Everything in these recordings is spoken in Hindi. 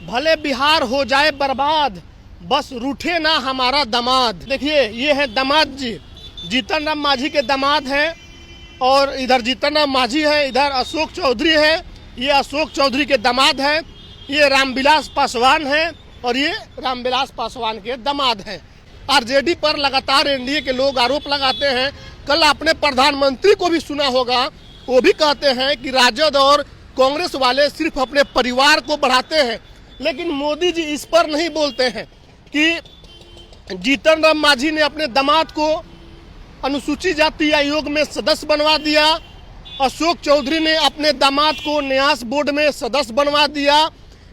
भले बिहार हो जाए बर्बाद, बस रूठे ना हमारा दामाद। देखिए ये है दामाद जी, जीतन राम मांझी के दामाद हैं। और इधर जीतन राम मांझी है, इधर अशोक चौधरी है, ये अशोक चौधरी के दामाद हैं। ये रामविलास पासवान हैं और ये रामविलास पासवान के दामाद हैं। आरजेडी पर लगातार एनडीए के लोग आरोप लगाते हैं। कल आपने प्रधानमंत्री को भी सुना होगा, वो भी कहते हैं कि राजद और कांग्रेस वाले सिर्फ अपने परिवार को बढ़ाते हैं। लेकिन मोदी जी इस पर नहीं बोलते हैं कि जीतन राम मांझी ने अपने दामाद को अनुसूचित जाति आयोग में सदस्य बनवा दिया, अशोक चौधरी ने अपने दामाद को न्यास बोर्ड में सदस्य बनवा दिया,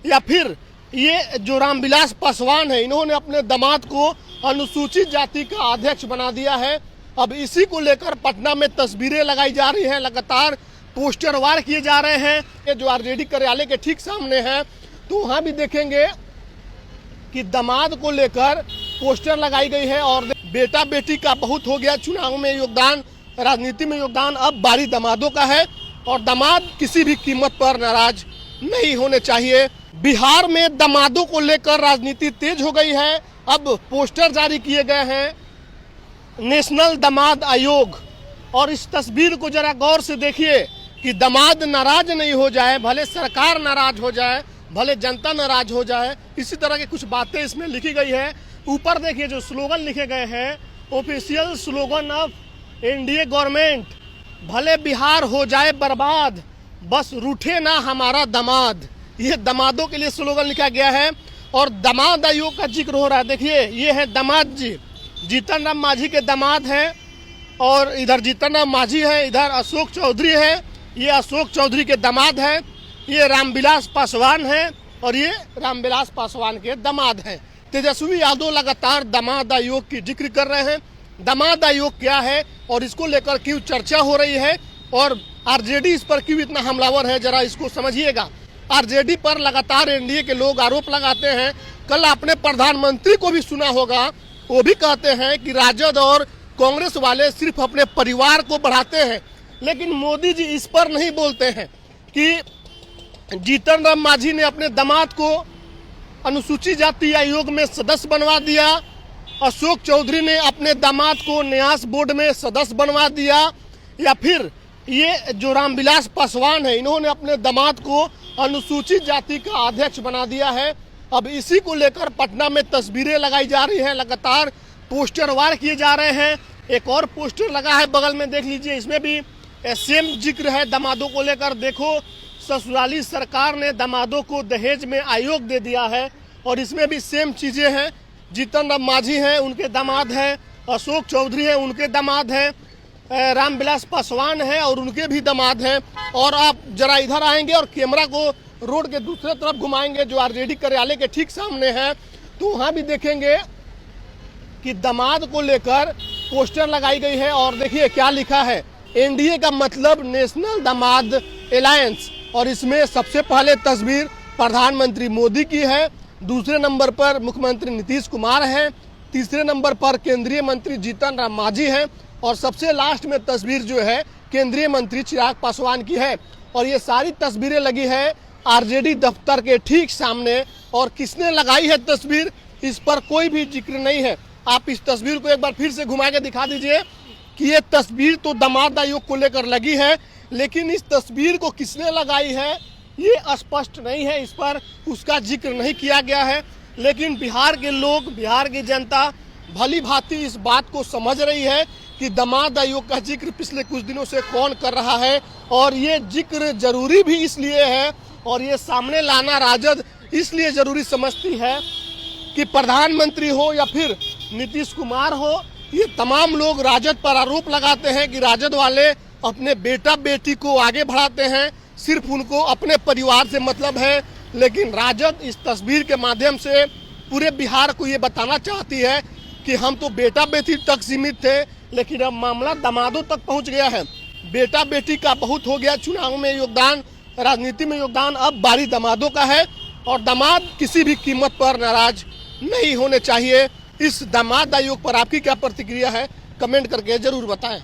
या फिर ये जो रामविलास पासवान है इन्होंने अपने दामाद को अनुसूचित जाति का अध्यक्ष बना दिया है। अब इसी को लेकर पटना में तस्वीरें लगाई जा रही हैं, लगातार पोस्टर वार किए जा रहे हैं। ये जो आरजेडी कार्यालय के ठीक सामने है, तो वहाँ भी देखेंगे कि दामाद को लेकर पोस्टर लगाई गई है। और बेटा बेटी का बहुत हो गया चुनाव में योगदान, राजनीति में योगदान, अब बारी दामादों का है। और दामाद किसी भी कीमत पर नाराज नहीं होने चाहिए। बिहार में दामादों को लेकर राजनीति तेज हो गई है। अब पोस्टर जारी किए गए हैं नेशनल दामाद आयोग। और इस तस्वीर को जरा गौर से देखिए कि दामाद नाराज नहीं हो जाए, भले सरकार नाराज हो जाए, भले जनता नाराज हो जाए, इसी तरह की कुछ बातें इसमें लिखी गई है। ऊपर देखिए जो स्लोगन लिखे गए हैं, official slogan of NDA government, भले बिहार हो जाए बर्बाद, बस रूठे ना हमारा दामाद। ये दामादों के लिए स्लोगन लिखा गया है। और दामाद आयोग का जिक्र हो रहा है। देखिए ये है दामाद जी, जीतन राम मांझी के दामाद हैं। और इधर जीतन राम मांझी है, इधर अशोक चौधरी है, ये अशोक चौधरी के दामाद हैं। ये रामविलास पासवान हैं और ये रामविलास पासवान के दामाद हैं। तेजस्वी यादव लगातार दामाद आयोग की जिक्र कर रहे हैं। दामाद आयोग क्या है और इसको लेकर क्यों चर्चा हो रही है और आरजेडी इस पर क्यों इतना हमलावर है, जरा इसको समझिएगा। आरजेडी पर लगातार एनडीए के लोग आरोप लगाते हैं। कल आपने प्रधानमंत्री को भी सुना होगा, वो भी कहते हैं कि राजद और कांग्रेस वाले सिर्फ अपने परिवार को बढ़ाते हैं। लेकिन मोदी जी इस पर नहीं बोलते हैं कि जीतन राम मांझी ने अपने दामाद को अनुसूचित जाति आयोग में सदस्य बनवा दिया, अशोक चौधरी ने अपने दामाद को न्यास बोर्ड में सदस्य बनवा दिया, या फिर ये जो रामविलास पासवान है इन्होंने अपने दामाद को अनुसूचित जाति का अध्यक्ष बना दिया है। अब इसी को लेकर पटना में तस्वीरें लगाई जा रही हैं, लगातार पोस्टर वार किए जा रहे हैं। एक और पोस्टर लगा है बगल में, देख लीजिए, इसमें भी सेम जिक्र है दामादों को लेकर। देखो, ससुराली सरकार ने दामादों को दहेज में आयोग दे दिया है और इसमें भी सेम चीजें हैं। जीतन राम मांझी हैं, उनके दामाद हैं, अशोक चौधरी हैं, उनके दामाद हैं, रामविलास पासवान हैं और उनके भी दामाद हैं। और आप जरा इधर आएंगे और कैमरा को रोड के दूसरे तरफ घुमाएंगे जो आरजेडी कार्यालय के ठीक सामने है, तो वहाँ भी देखेंगे कि दामाद को लेकर पोस्टर लगाई गई है। और देखिए क्या लिखा है, एनडीए का मतलब नेशनल दामाद अलायंस। और इसमें सबसे पहले तस्वीर प्रधानमंत्री मोदी की है, दूसरे नंबर पर मुख्यमंत्री नीतीश कुमार हैं, तीसरे नंबर पर केंद्रीय मंत्री जीतन राम मांझी हैं और सबसे लास्ट में तस्वीर जो है केंद्रीय मंत्री चिराग पासवान की है। और ये सारी तस्वीरें लगी है आरजेडी दफ्तर के ठीक सामने। और किसने लगाई है तस्वीर, इस पर कोई भी जिक्र नहीं है। आप इस तस्वीर को एक बार फिर से घुमा के दिखा दीजिए कि ये तस्वीर तो दामाद आयोग को लेकर लगी है, लेकिन इस तस्वीर को किसने लगाई है ये स्पष्ट नहीं है, इस पर उसका जिक्र नहीं किया गया है। लेकिन बिहार के लोग, बिहार की जनता भली भांति इस बात को समझ रही है कि दामाद आयोग का जिक्र पिछले कुछ दिनों से कौन कर रहा है। और ये जिक्र जरूरी भी इसलिए है और ये सामने लाना राजद इसलिए जरूरी समझती है कि प्रधानमंत्री हो या फिर नीतीश कुमार हो, ये तमाम लोग राजद पर आरोप लगाते हैं कि राजद वाले अपने बेटा बेटी को आगे बढ़ाते हैं, सिर्फ उनको अपने परिवार से मतलब है। लेकिन राजद इस तस्वीर के माध्यम से पूरे बिहार को ये बताना चाहती है कि हम तो बेटा बेटी तक सीमित थे, लेकिन अब मामला दामादों तक पहुंच गया है। बेटा बेटी का बहुत हो गया चुनाव में योगदान, राजनीति में योगदान, अब बारी दामादों का है। और दामाद किसी भी कीमत पर नाराज नहीं होने चाहिए। इस दामाद आयोग पर आपकी क्या प्रतिक्रिया है, कमेंट करके जरूर बताएं।